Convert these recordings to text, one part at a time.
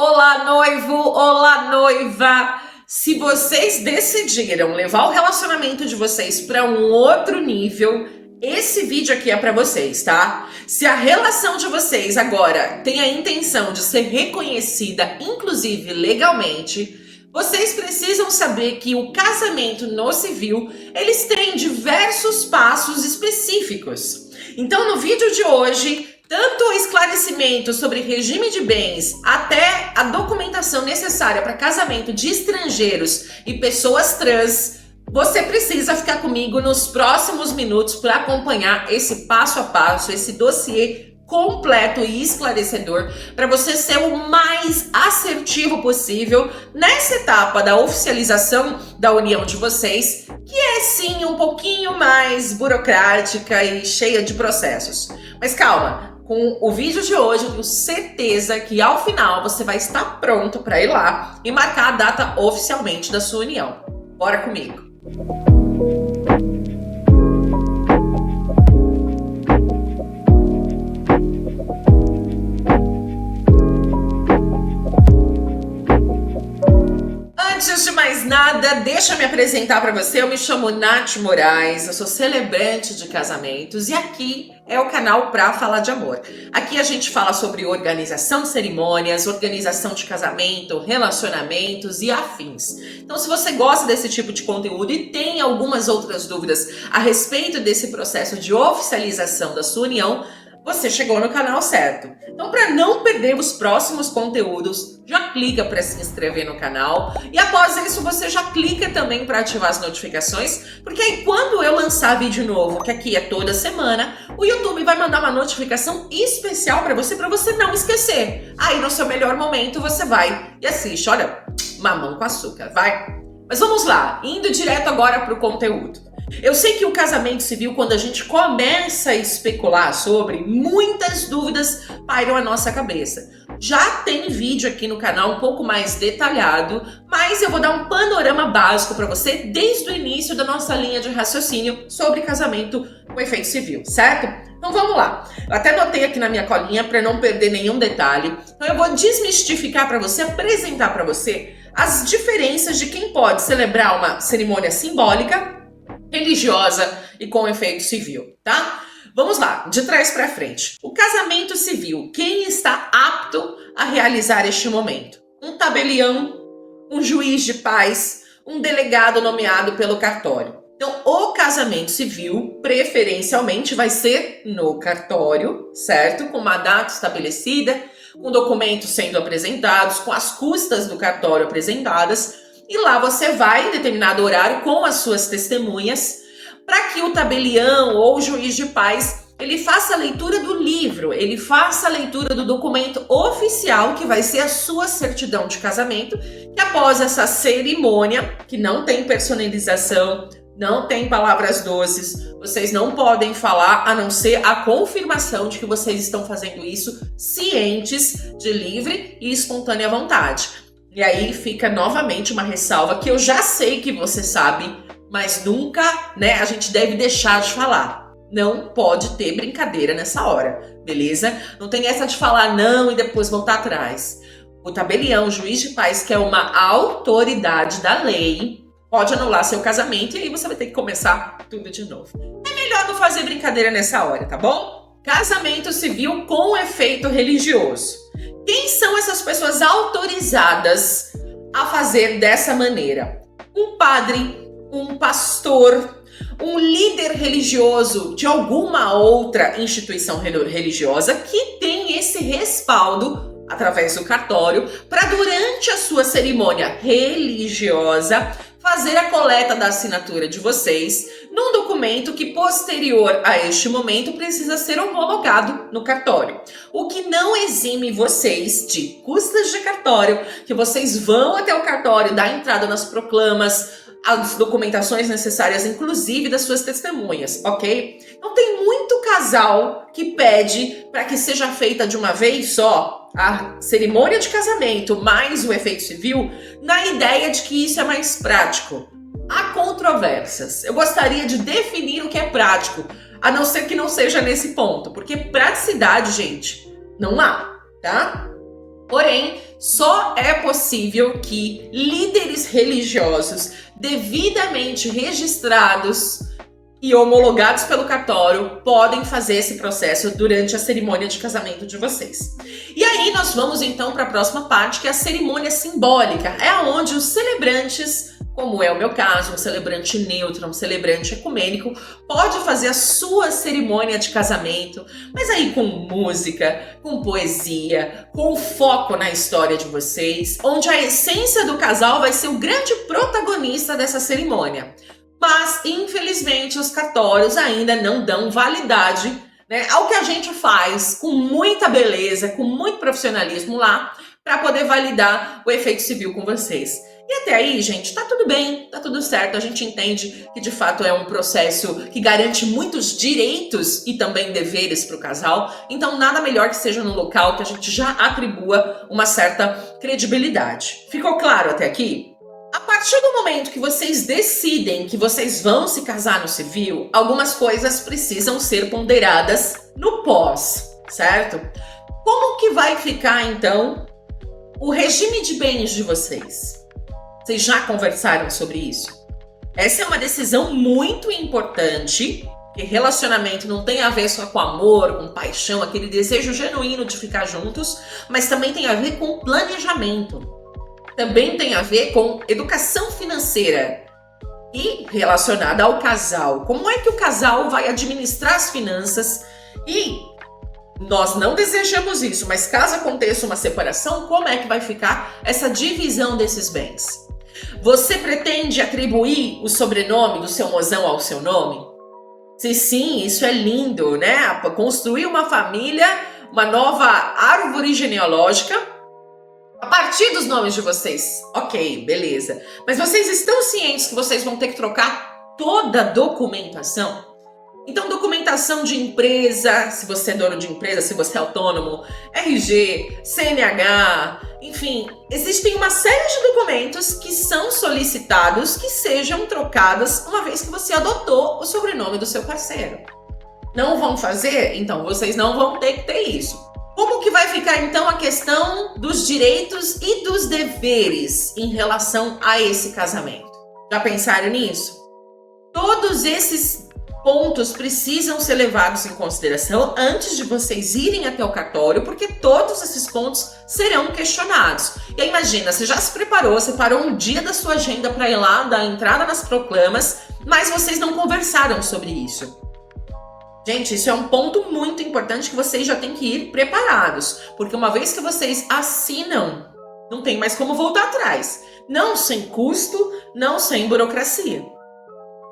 Olá, noivo! Olá, noiva! Se vocês decidiram levar o relacionamento de vocês para um outro nível, esse vídeo aqui é para vocês, tá? Se a relação de vocês agora tem a intenção de ser reconhecida, inclusive legalmente, vocês precisam saber que o casamento no civil, eles têm diversos passos específicos. Então, no vídeo de hoje, tanto o esclarecimento sobre regime de bens até a documentação necessária para casamento de estrangeiros e pessoas trans, você precisa ficar comigo nos próximos minutos para acompanhar esse passo a passo, esse dossiê completo e esclarecedor para você ser o mais assertivo possível nessa etapa da oficialização da união de vocês, que é sim um pouquinho mais burocrática e cheia de processos. Mas calma, com o vídeo de hoje eu tenho certeza que ao final você vai estar pronto para ir lá e marcar a data oficialmente da sua união. Bora comigo! Antes de mais nada, deixa eu me apresentar para você. Eu me chamo Nath Moraes, eu sou celebrante de casamentos e aqui é o canal Pra Falar de Amor. Aqui a gente fala sobre organização de cerimônias, organização de casamento, relacionamentos e afins. Então, se você gosta desse tipo de conteúdo e tem algumas outras dúvidas a respeito desse processo de oficialização da sua união, você chegou no canal certo. Então, para não perder os próximos conteúdos, já clica para se inscrever no canal e após isso você já clica também para ativar as notificações, porque aí quando eu lançar vídeo novo, que aqui é toda semana, o YouTube vai mandar uma notificação especial para você não esquecer. Aí no seu melhor momento você vai e assiste, olha, mamão com açúcar, vai? Mas vamos lá, indo direto agora para o conteúdo. Eu sei que o casamento civil, quando a gente começa a especular sobre, muitas dúvidas pairam a nossa cabeça. Já tem vídeo aqui no canal um pouco mais detalhado, mas eu vou dar um panorama básico para você desde o início da nossa linha de raciocínio sobre casamento com efeito civil, certo? Então vamos lá. Eu até anotei aqui na minha colinha para não perder nenhum detalhe. Então eu vou desmistificar para você, apresentar para você as diferenças de quem pode celebrar uma cerimônia simbólica, religiosa e com efeito civil, tá? Vamos lá, de trás para frente. O casamento civil, quem está apto a realizar este momento? Um tabelião, um juiz de paz, um delegado nomeado pelo cartório. Então, o casamento civil, preferencialmente, vai ser no cartório, certo? Com uma data estabelecida, com documentos sendo apresentados, com as custas do cartório apresentadas. E lá você vai em determinado horário com as suas testemunhas para que o tabelião ou o juiz de paz ele faça a leitura do livro, ele faça a leitura do documento oficial que vai ser a sua certidão de casamento, que após essa cerimônia, que não tem personalização, não tem palavras doces, vocês não podem falar a não ser a confirmação de que vocês estão fazendo isso cientes de livre e espontânea vontade. E aí fica novamente uma ressalva que eu já sei que você sabe, mas nunca, a gente deve deixar de falar. Não pode ter brincadeira nessa hora, beleza? Não tem essa de falar não e depois voltar atrás. O tabelião, o juiz de paz, que é uma autoridade da lei, pode anular seu casamento e aí você vai ter que começar tudo de novo. É melhor não fazer brincadeira nessa hora, tá bom? Casamento civil com efeito religioso. Quem são essas pessoas autorizadas a fazer dessa maneira? Um padre, um pastor, um líder religioso de alguma outra instituição religiosa que tem esse respaldo através do cartório para durante a sua cerimônia religiosa fazer a coleta da assinatura de vocês num documento que posterior a este momento precisa ser homologado no cartório. O que não exime vocês de custas de cartório, que vocês vão até o cartório, dar entrada nas proclamas, as documentações necessárias, inclusive das suas testemunhas, ok? Então tem muito casal que pede para que seja feita de uma vez só a cerimônia de casamento mais o efeito civil, na ideia de que isso é mais prático. Há controvérsias. Eu gostaria de definir o que é prático, a não ser que não seja nesse ponto, porque praticidade, gente, não há, tá? Porém, Só é possível que líderes religiosos devidamente registrados e homologados pelo cartório podem fazer esse processo durante a cerimônia de casamento de vocês. E aí nós vamos então para a próxima parte, que é a cerimônia simbólica. É onde os celebrantes, como é o meu caso, um celebrante neutro, um celebrante ecumênico, pode fazer a sua cerimônia de casamento, mas aí com música, com poesia, com foco na história de vocês, onde a essência do casal vai ser o grande protagonista dessa cerimônia. Mas, infelizmente, os cartórios ainda não dão validade, né, ao que a gente faz com muita beleza, com muito profissionalismo lá, para poder validar o efeito civil com vocês. E até aí, gente, tá tudo bem, tá tudo certo. A gente entende que, de fato, é um processo que garante muitos direitos e também deveres para o casal. Então, nada melhor que seja num local que a gente já atribua uma certa credibilidade. Ficou claro até aqui? A partir do momento que vocês decidem que vocês vão se casar no civil, algumas coisas precisam ser ponderadas no pós, certo? Como que vai ficar, então, o regime de bens de vocês? Vocês já conversaram sobre isso? Essa é uma decisão muito importante, que relacionamento não tem a ver só com amor, com paixão, aquele desejo genuíno de ficar juntos, mas também tem a ver com planejamento. Também tem a ver com educação financeira e relacionada ao casal. Como é que o casal vai administrar as finanças? E nós não desejamos isso, mas caso aconteça uma separação, como é que vai ficar essa divisão desses bens? Você pretende atribuir o sobrenome do seu mozão ao seu nome? Se sim, isso é lindo, né? Construir uma família, uma nova árvore genealógica a partir dos nomes de vocês. Ok, beleza. Mas vocês estão cientes que vocês vão ter que trocar toda a documentação? Então, documentação de empresa, se você é dono de empresa, se você é autônomo, RG, CNH, enfim, existem uma série de documentos que são solicitados que sejam trocados uma vez que você adotou o sobrenome do seu parceiro. Não vão fazer? Então, vocês não vão ter que ter isso. Como que vai ficar, então, a questão dos direitos e dos deveres em relação a esse casamento? Já pensaram nisso? Todos esses pontos precisam ser levados em consideração antes de vocês irem até o cartório, porque todos esses pontos serão questionados. E aí, imagina, você já se preparou, separou um dia da sua agenda para ir lá dar entrada nas proclamas, mas vocês não conversaram sobre isso. Gente, isso é um ponto muito importante que vocês já têm que ir preparados, porque uma vez que vocês assinam, não tem mais como voltar atrás. Não sem custo, não sem burocracia.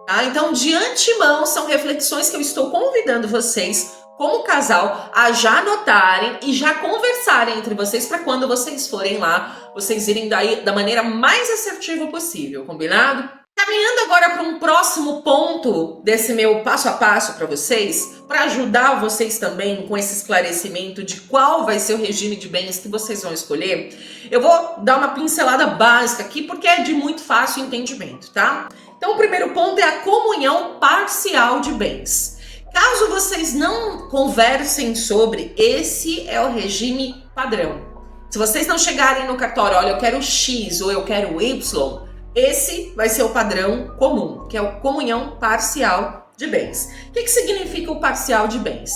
Tá? Então, de antemão, são reflexões que eu estou convidando vocês, como casal, a já anotarem e já conversarem entre vocês para quando vocês forem lá, vocês irem daí da maneira mais assertiva possível, combinado? Caminhando agora para um próximo ponto desse meu passo a passo para vocês, para ajudar vocês também com esse esclarecimento de qual vai ser o regime de bens que vocês vão escolher, eu vou dar uma pincelada básica aqui porque é de muito fácil entendimento, tá? Então o primeiro ponto é a comunhão parcial de bens. Caso vocês não conversem sobre, esse é o regime padrão. Se vocês não chegarem no cartório, olha, eu quero X ou eu quero Y, esse vai ser o padrão comum, que é a comunhão parcial de bens. O que significa o parcial de bens?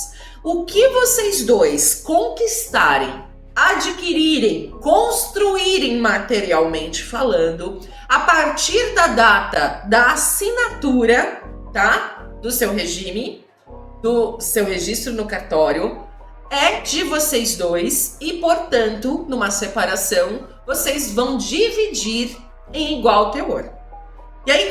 O que vocês dois conquistarem, adquirirem, construírem materialmente falando, a partir da data da assinatura, tá? Do seu regime, do seu registro no cartório, é de vocês dois e, portanto, numa separação, vocês vão dividir em igual teor. E aí,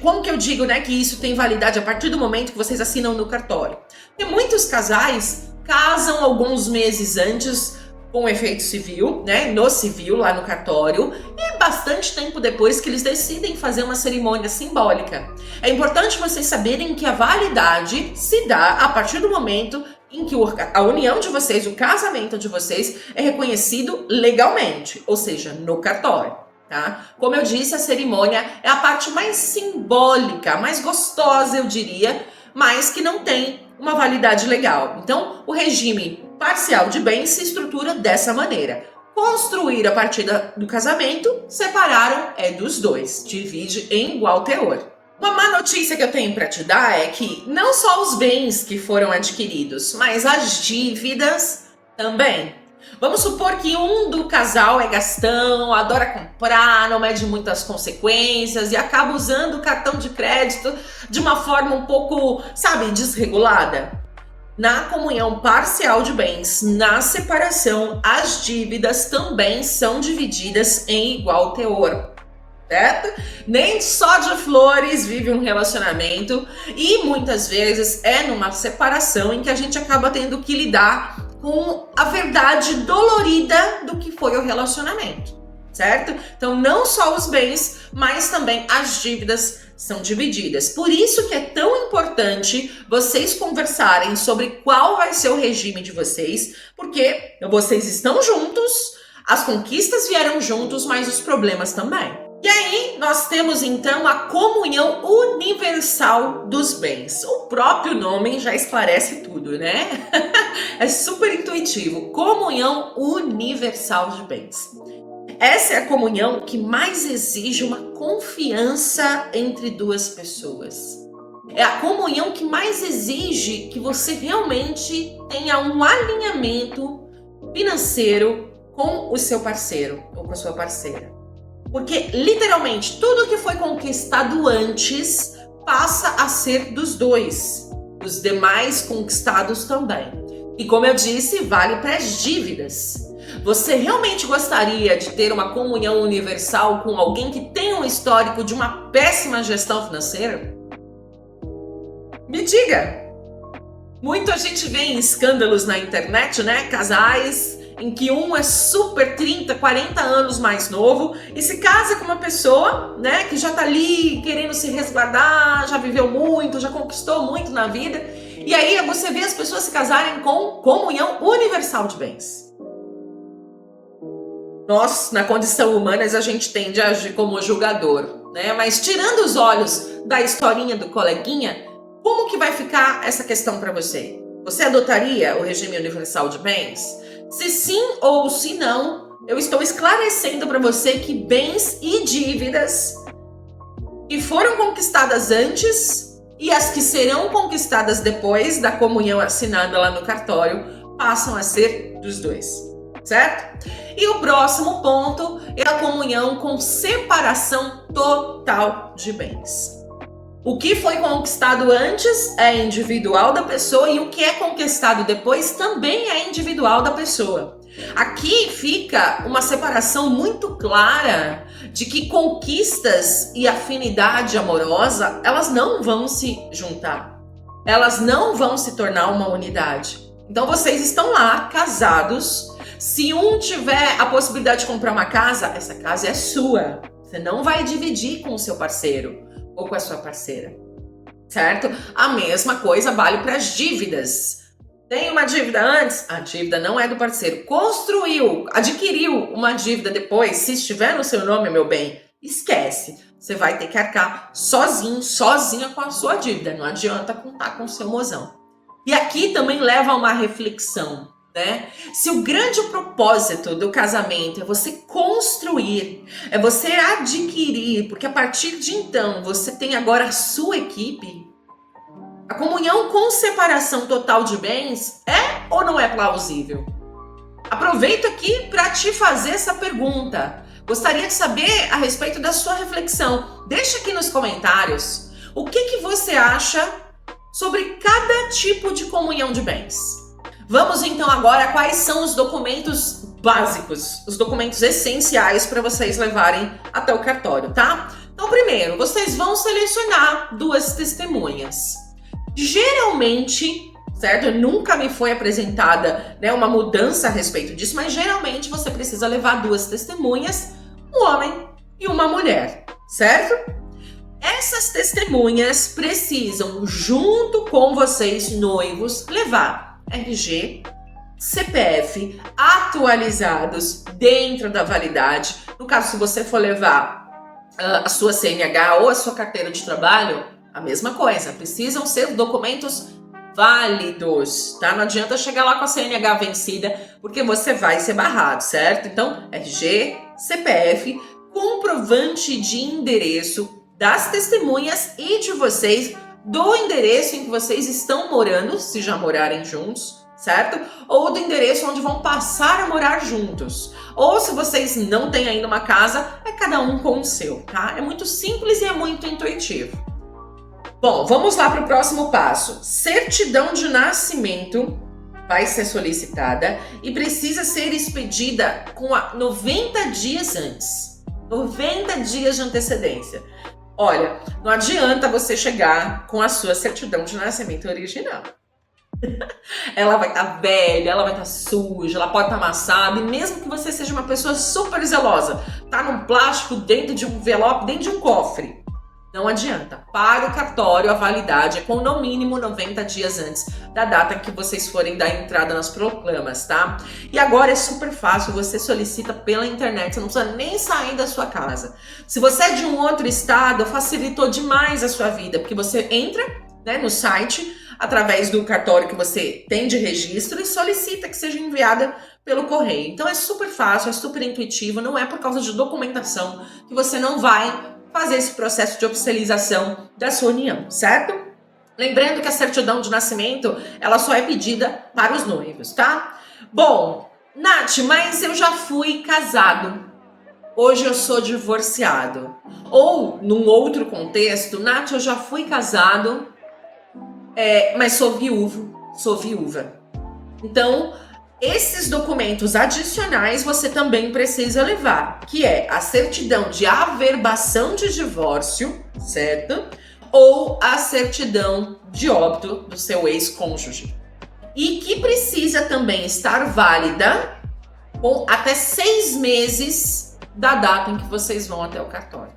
como que eu digo, né, que isso tem validade a partir do momento que vocês assinam no cartório? Porque muitos casais casam alguns meses antes com efeito civil, né, no civil, lá no cartório, e bastante tempo depois que eles decidem fazer uma cerimônia simbólica. É importante vocês saberem que a validade se dá a partir do momento em que a união de vocês, o casamento de vocês é reconhecido legalmente, ou seja, no cartório. Tá? Como eu disse, a cerimônia é a parte mais simbólica, mais gostosa, eu diria, mas que não tem uma validade legal. Então, o regime parcial de bens se estrutura dessa maneira. Construir a partir do casamento, separaram é dos dois, divide em igual teor. Uma má notícia que eu tenho para te dar é que não só os bens que foram adquiridos, mas as dívidas também. Vamos supor que um do casal é gastão, adora comprar, não mede muitas consequências e acaba usando o cartão de crédito de uma forma um pouco, desregulada. Na comunhão parcial de bens, na separação, as dívidas também são divididas em igual teor. Certo? Nem só de flores vive um relacionamento e muitas vezes é numa separação em que a gente acaba tendo que lidar com a verdade dolorida do que foi o relacionamento, certo? Então não só os bens, mas também as dívidas são divididas. Por isso que é tão importante vocês conversarem sobre qual vai ser o regime de vocês, porque vocês estão juntos, as conquistas vieram juntos, mas os problemas também. E aí, nós temos então a comunhão universal dos bens. O próprio nome já esclarece tudo, né? É super intuitivo. Comunhão universal de bens. Essa é a comunhão que mais exige uma confiança entre duas pessoas. É a comunhão que mais exige que você realmente tenha um alinhamento financeiro com o seu parceiro ou com a sua parceira. Porque, literalmente, tudo que foi conquistado antes passa a ser dos dois. Os demais conquistados também. E como eu disse, vale para as dívidas. Você realmente gostaria de ter uma comunhão universal com alguém que tem um histórico de uma péssima gestão financeira? Me diga! Muita gente vê em escândalos na internet, né? Casais em que um é super 30, 40 anos mais novo e se casa com uma pessoa, né, que já tá ali querendo se resguardar, já viveu muito, já conquistou muito na vida. E aí você vê as pessoas se casarem com comunhão universal de bens. Nós, na condição humana, a gente tende a agir como julgador, né? Mas tirando os olhos da historinha do coleguinha, como que vai ficar essa questão para você? Você adotaria o regime universal de bens? Se sim ou se não, eu estou esclarecendo para você que bens e dívidas que foram conquistadas antes e as que serão conquistadas depois da comunhão assinada lá no cartório passam a ser dos dois, certo? E o próximo ponto é a comunhão com separação total de bens. O que foi conquistado antes é individual da pessoa e o que é conquistado depois também é individual da pessoa. Aqui fica uma separação muito clara de que conquistas e afinidade amorosa, elas não vão se juntar. Elas não vão se tornar uma unidade. Então vocês estão lá, casados. Se um tiver a possibilidade de comprar uma casa, essa casa é sua. Você não vai dividir com o seu parceiro ou com a sua parceira, certo? A mesma coisa vale para as dívidas. Tem uma dívida antes? A dívida não é do parceiro. Construiu, adquiriu uma dívida depois, se estiver no seu nome, meu bem, esquece. Você vai ter que arcar sozinho, sozinha com a sua dívida. Não adianta contar com o seu mozão. E aqui também leva a uma reflexão, né? Se o grande propósito do casamento é você construir, é você adquirir, porque a partir de então você tem agora a sua equipe, a comunhão com separação total de bens é ou não é plausível? Aproveito aqui para te fazer essa pergunta. Gostaria de saber a respeito da sua reflexão. Deixa aqui nos comentários o que você acha sobre cada tipo de comunhão de bens. Vamos então agora a quais são os documentos básicos, os documentos essenciais para vocês levarem até o cartório, tá? Então, primeiro, vocês vão selecionar duas testemunhas. Geralmente, certo? Nunca me foi apresentada, né, uma mudança a respeito disso, mas geralmente você precisa levar duas testemunhas, um homem e uma mulher, certo? Essas testemunhas precisam, junto com vocês, noivos, levar RG, CPF atualizados dentro da validade. No caso, se você for levar a sua CNH ou a sua carteira de trabalho, a mesma coisa. Precisam ser documentos válidos, tá? Não adianta chegar lá com a CNH vencida, porque você vai ser barrado, certo? Então, RG, CPF, comprovante de endereço das testemunhas e de vocês, do endereço em que vocês estão morando, se já morarem juntos, certo? Ou do endereço onde vão passar a morar juntos. Ou se vocês não têm ainda uma casa, é cada um com o seu, tá? É muito simples e é muito intuitivo. Bom, vamos lá para o próximo passo. Certidão de nascimento vai ser solicitada e precisa ser expedida com 90 dias antes. 90 dias de antecedência. Olha, não adianta você chegar com a sua certidão de nascimento original. Ela vai estar velha, ela vai estar suja, ela pode estar amassada, e mesmo que você seja uma pessoa super zelosa, tá num plástico dentro de um envelope, dentro de um cofre, não adianta. Para o cartório, a validade é com no mínimo 90 dias antes da data que vocês forem dar entrada nas proclamas, tá? E agora é super fácil, você solicita pela internet, você não precisa nem sair da sua casa. Se você é de um outro estado, facilitou demais a sua vida, porque você entra, né, no site, através do cartório que você tem de registro e solicita que seja enviada pelo correio. Então é super fácil, é super intuitivo, não é por causa de documentação que você não vai fazer esse processo de oficialização da sua união, certo? Lembrando que a certidão de nascimento, ela só é pedida para os noivos, tá? Bom, Nath, mas eu já fui casado. Hoje eu sou divorciado. Ou, num outro contexto, Nath, eu já fui casado, mas sou viúva. Então, esses documentos adicionais você também precisa levar, que é a certidão de averbação de divórcio, certo? Ou a certidão de óbito do seu ex-cônjuge. E que precisa também estar válida com até 6 meses da data em que vocês vão até o cartório.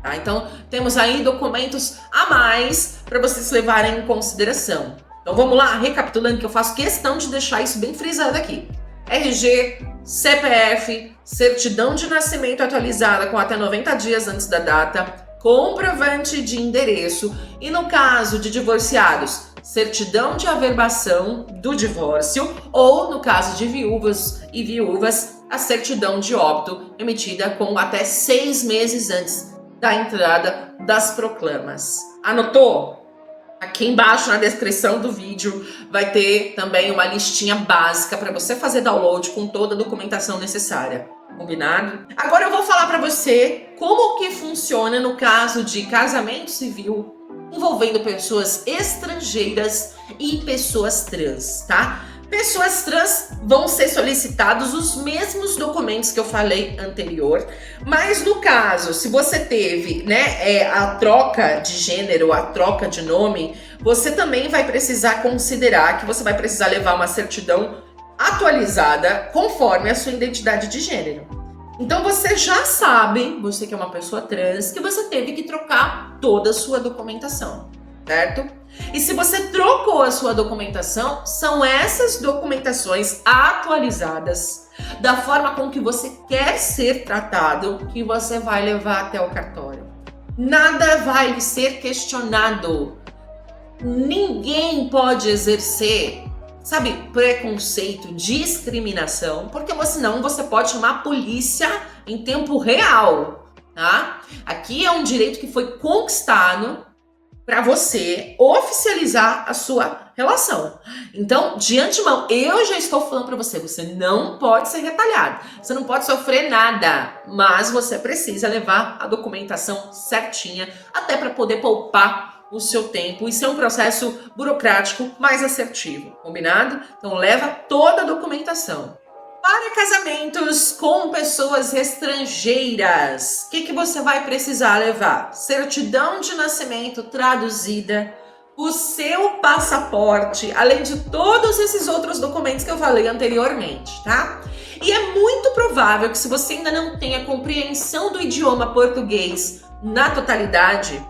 Tá? Então, temos aí documentos a mais para vocês levarem em consideração. Então, vamos lá, recapitulando, que eu faço questão de deixar isso bem frisado aqui. RG, CPF, certidão de nascimento atualizada com até 90 dias antes da data, comprovante de endereço e, no caso de divorciados, certidão de averbação do divórcio ou, no caso de viúvas e viúvas, a certidão de óbito emitida com até 6 meses antes da entrada das proclamas. Anotou? Aqui embaixo na descrição do vídeo vai ter também uma listinha básica para você fazer download com toda a documentação necessária. Combinado? Agora eu vou falar para você como que funciona no caso de casamento civil envolvendo pessoas estrangeiras e pessoas trans, tá? Pessoas trans vão ser solicitados os mesmos documentos que eu falei anterior, mas no caso, se você teve, né, a troca de gênero, a troca de nome, você também vai precisar considerar que você vai precisar levar uma certidão atualizada conforme a sua identidade de gênero. Então você já sabe, você que é uma pessoa trans, que você teve que trocar toda a sua documentação, certo? E se você trocou a sua documentação, são essas documentações atualizadas da forma com que você quer ser tratado que você vai levar até o cartório. Nada vai lhe ser questionado. Ninguém pode exercer, sabe, preconceito, discriminação, porque senão você pode chamar a polícia em tempo real, tá? Aqui é um direito que foi conquistado para você oficializar a sua relação. Então, de antemão, eu já estou falando para você, você não pode ser retalhado, você não pode sofrer nada, mas você precisa levar a documentação certinha, até para poder poupar o seu tempo e ser um processo burocrático mais assertivo, combinado? Então, leva toda a documentação. Para casamentos com pessoas estrangeiras, o que você vai precisar levar? Certidão de nascimento traduzida, o seu passaporte, além de todos esses outros documentos que eu falei anteriormente, tá? E é muito provável que se você ainda não tem a compreensão do idioma português na totalidade,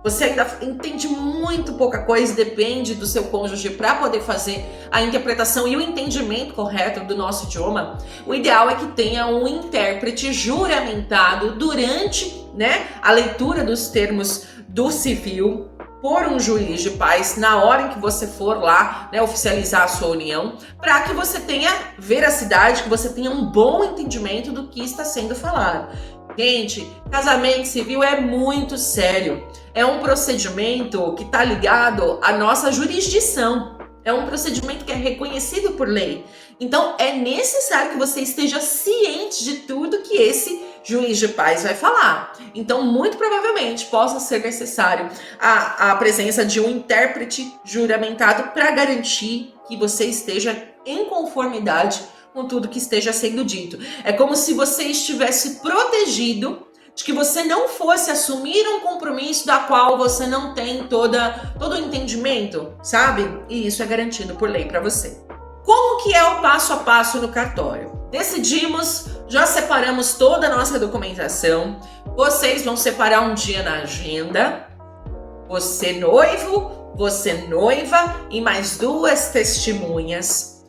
você ainda entende muito pouca coisa, depende do seu cônjuge para poder fazer a interpretação e o entendimento correto do nosso idioma. O ideal é que tenha um intérprete juramentado durante, né, a leitura dos termos do civil por um juiz de paz na hora em que você for lá, né, oficializar a sua união, para que você tenha veracidade, que você tenha um bom entendimento do que está sendo falado. Gente, casamento civil é muito sério. É um procedimento que está ligado à nossa jurisdição. É um procedimento que é reconhecido por lei. Então, é necessário que você esteja ciente de tudo que esse juiz de paz vai falar. Então, muito provavelmente, possa ser necessário a presença de um intérprete juramentado para garantir que você esteja em conformidade com tudo que esteja sendo dito. É como se você estivesse protegido de que você não fosse assumir um compromisso da qual você não tem todo o entendimento, sabe? E isso é garantido por lei para você. Como que é o passo a passo no cartório? Decidimos, já separamos toda a nossa documentação. Vocês vão separar um dia na agenda. Você noivo, você noiva e mais 2 testemunhas.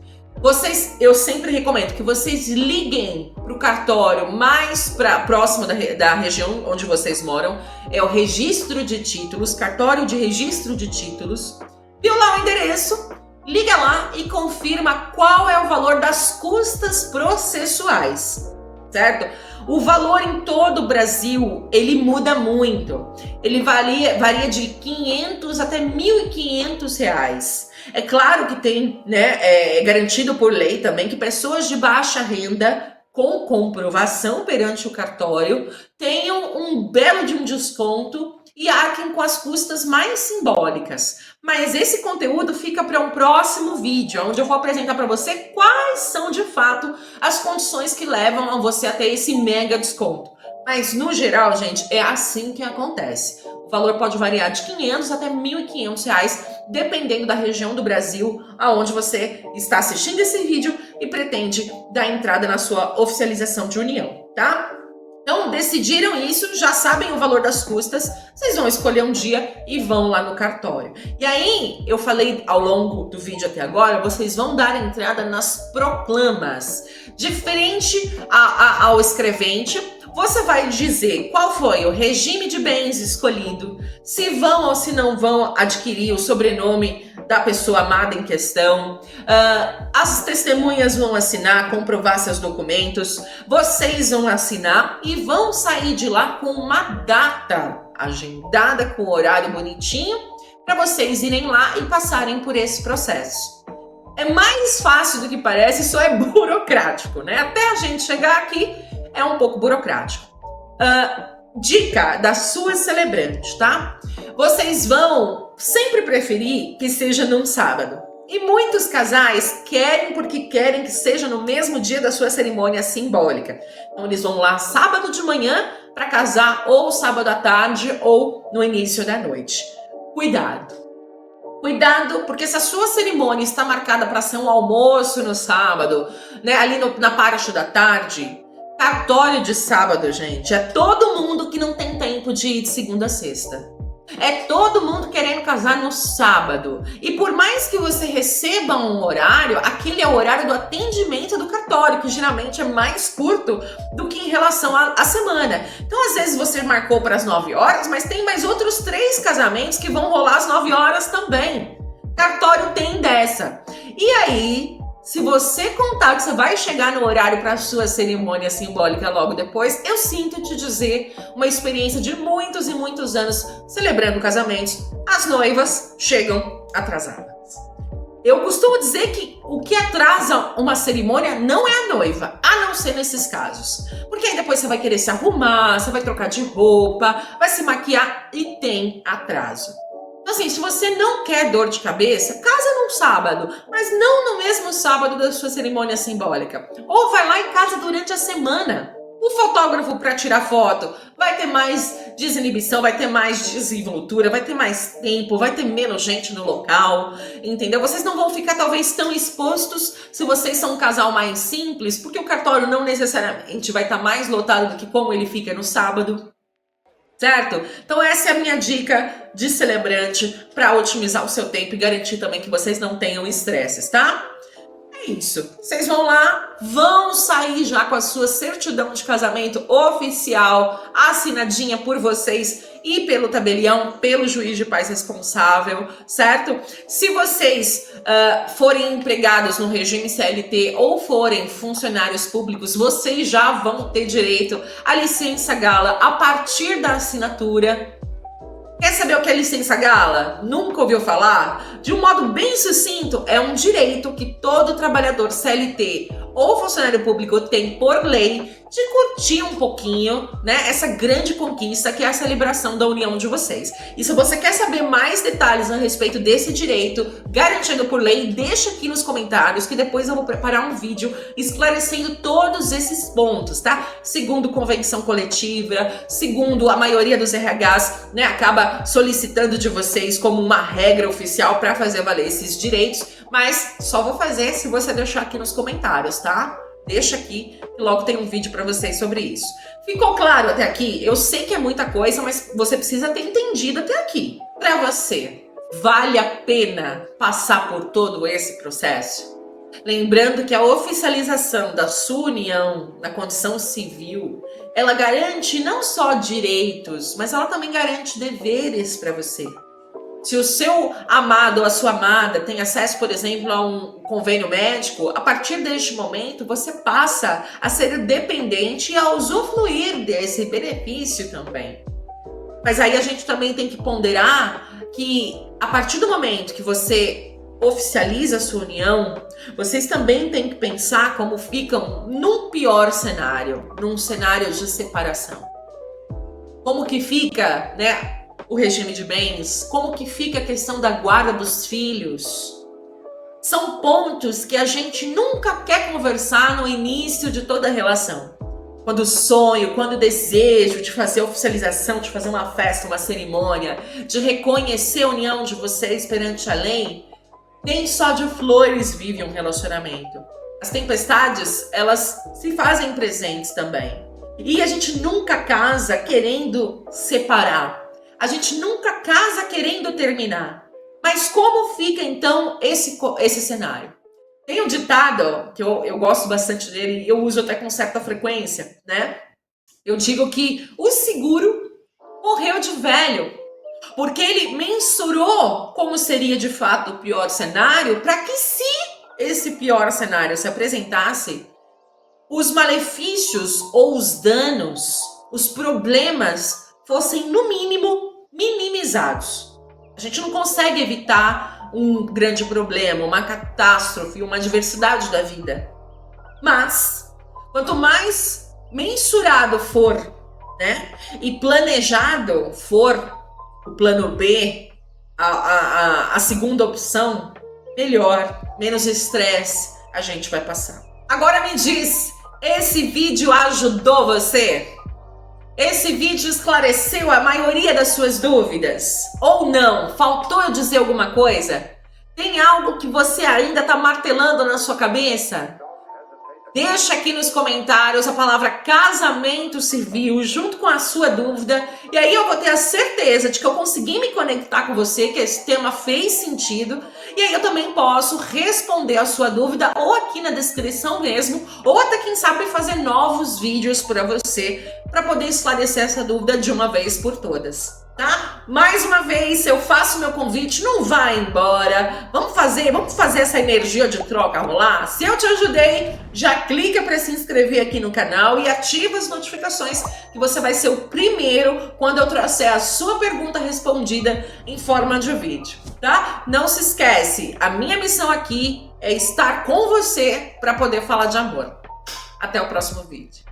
Eu sempre recomendo que vocês liguem para o cartório mais próximo da região onde vocês moram. É o registro de títulos, cartório de registro de títulos. Viu lá o endereço? Liga lá e confirma qual é o valor das custas processuais, certo? O valor em todo o Brasil, ele muda muito. Ele varia de 500 até 1.500 reais. É claro que tem, né, é garantido por lei também que pessoas de baixa renda com comprovação perante o cartório tenham um belo de um desconto e arquem com as custas mais simbólicas. Mas esse conteúdo fica para um próximo vídeo, onde eu vou apresentar para você quais são de fato as condições que levam a você a ter esse mega desconto. Mas no geral, gente, é assim que acontece. O valor pode variar de 500 até 1.500 reais, dependendo da região do Brasil aonde você está assistindo esse vídeo e pretende dar entrada na sua oficialização de união, tá? Então, decidiram isso, já sabem o valor das custas, vocês vão escolher um dia e vão lá no cartório. E aí, eu falei ao longo do vídeo até agora, vocês vão dar entrada nas proclamas. Diferente ao escrevente, você vai dizer qual foi o regime de bens escolhido, se vão ou se não vão adquirir o sobrenome da pessoa amada em questão. As testemunhas vão assinar, comprovar seus documentos, vocês vão assinar e vão sair de lá com uma data agendada, com o horário bonitinho, para vocês irem lá e passarem por esse processo. É mais fácil do que parece, só é burocrático, né? Até a gente chegar aqui é um pouco burocrático. Dica da sua celebrante, tá? Vocês vão sempre preferir que seja num sábado. E muitos casais querem porque querem que seja no mesmo dia da sua cerimônia simbólica. Então eles vão lá sábado de manhã para casar, ou sábado à tarde, ou no início da noite. Cuidado. Cuidado, porque se a sua cerimônia está marcada para ser um almoço no sábado, né, ali na parte da tarde, cartório de sábado, gente, é todo mundo que não tem tempo de ir de segunda a sexta. É todo mundo querendo casar no sábado. E por mais que você receba um horário, aquele é o horário do atendimento do cartório, que geralmente é mais curto do que em relação à semana. Então, às vezes você marcou para as 9 horas, mas tem mais outros 3 casamentos que vão rolar às 9 horas também. Cartório tem dessa. E aí, se você contar que você vai chegar no horário para a sua cerimônia simbólica logo depois, eu sinto te dizer uma experiência de muitos e muitos anos celebrando casamentos, as noivas chegam atrasadas. Eu costumo dizer que o que atrasa uma cerimônia não é a noiva, a não ser nesses casos. Porque aí depois você vai querer se arrumar, você vai trocar de roupa, vai se maquiar e tem atraso. Então, assim, se você não quer dor de cabeça, casa num sábado, mas não no mesmo sábado da sua cerimônia simbólica. Ou vai lá e casa durante a semana. O fotógrafo para tirar foto vai ter mais desinibição, vai ter mais desenvoltura, vai ter mais tempo, vai ter menos gente no local, entendeu? Vocês não vão ficar talvez tão expostos se vocês são um casal mais simples, porque o cartório não necessariamente vai estar mais lotado do que como ele fica no sábado. Certo? Então essa é a minha dica de celebrante para otimizar o seu tempo e garantir também que vocês não tenham estresses, tá? É É isso. Vocês vão lá, vão sair já com a sua certidão de casamento oficial, assinadinha por vocês e pelo tabelião, pelo juiz de paz responsável, certo? Se vocês forem empregados no regime CLT ou forem funcionários públicos, vocês já vão ter direito à licença gala a partir da assinatura. Quer saber o que é licença gala? Nunca ouviu falar? De um modo bem sucinto, é um direito que todo trabalhador CLT ou funcionário público tem por lei de curtir um pouquinho, né, essa grande conquista que é a celebração da união de vocês. E se você quer saber mais detalhes a respeito desse direito garantido por lei, deixa aqui nos comentários que depois eu vou preparar um vídeo esclarecendo todos esses pontos, tá? Segundo convenção coletiva, segundo a maioria dos RHs, né, acaba solicitando de vocês como uma regra oficial para fazer valer esses direitos, mas só vou fazer se você deixar aqui nos comentários, tá? Deixa aqui, que logo tem um vídeo para vocês sobre isso. Ficou claro até aqui? Eu sei que é muita coisa, mas você precisa ter entendido até aqui. Para você, vale a pena passar por todo esse processo? Lembrando que a oficialização da sua união na condição civil, ela garante não só direitos, mas ela também garante deveres para você. Se o seu amado ou a sua amada tem acesso, por exemplo, a um convênio médico, a partir deste momento você passa a ser dependente e a usufruir desse benefício também. Mas aí a gente também tem que ponderar que a partir do momento que você oficializa a sua união, vocês também têm que pensar como ficam num pior cenário, num cenário de separação. Como que fica, né, o regime de bens, como que fica a questão da guarda dos filhos. São pontos que a gente nunca quer conversar no início de toda a relação. Quando o sonho, quando o desejo de fazer a oficialização, de fazer uma festa, uma cerimônia, de reconhecer a união de vocês perante a lei, nem só de flores vive um relacionamento. As tempestades, elas se fazem presentes também. E a gente nunca casa querendo separar. A gente nunca casa querendo terminar. Mas como fica então esse cenário? Tem um ditado que eu gosto bastante dele e eu uso até com certa frequência, né? Eu digo que o seguro morreu de velho, porque ele mensurou como seria de fato o pior cenário, para que se esse pior cenário se apresentasse, os malefícios ou os danos, os problemas fossem, no mínimo, minimizados. A gente não consegue evitar um grande problema, uma catástrofe, uma adversidade da vida. Mas, quanto mais mensurado for, né, e planejado for o plano B, a segunda opção, melhor, menos estresse a gente vai passar. Agora me diz, esse vídeo ajudou você? Esse vídeo esclareceu a maioria das suas dúvidas? Ou não? Faltou eu dizer alguma coisa? Tem algo que você ainda está martelando na sua cabeça? Deixa aqui nos comentários a palavra casamento civil junto com a sua dúvida, e aí eu vou ter a certeza de que eu consegui me conectar com você, que esse tema fez sentido, e aí eu também posso responder a sua dúvida ou aqui na descrição mesmo, ou até quem sabe fazer novos vídeos para você, para poder esclarecer essa dúvida de uma vez por todas. Tá? Mais uma vez eu faço meu convite, não vá embora, vamos fazer essa energia de troca rolar. Se eu te ajudei, já clica para se inscrever aqui no canal e ativa as notificações, que você vai ser o primeiro quando eu trouxer a sua pergunta respondida em forma de vídeo, tá? Não se esquece, a minha missão aqui é estar com você para poder falar de amor. Até o próximo vídeo.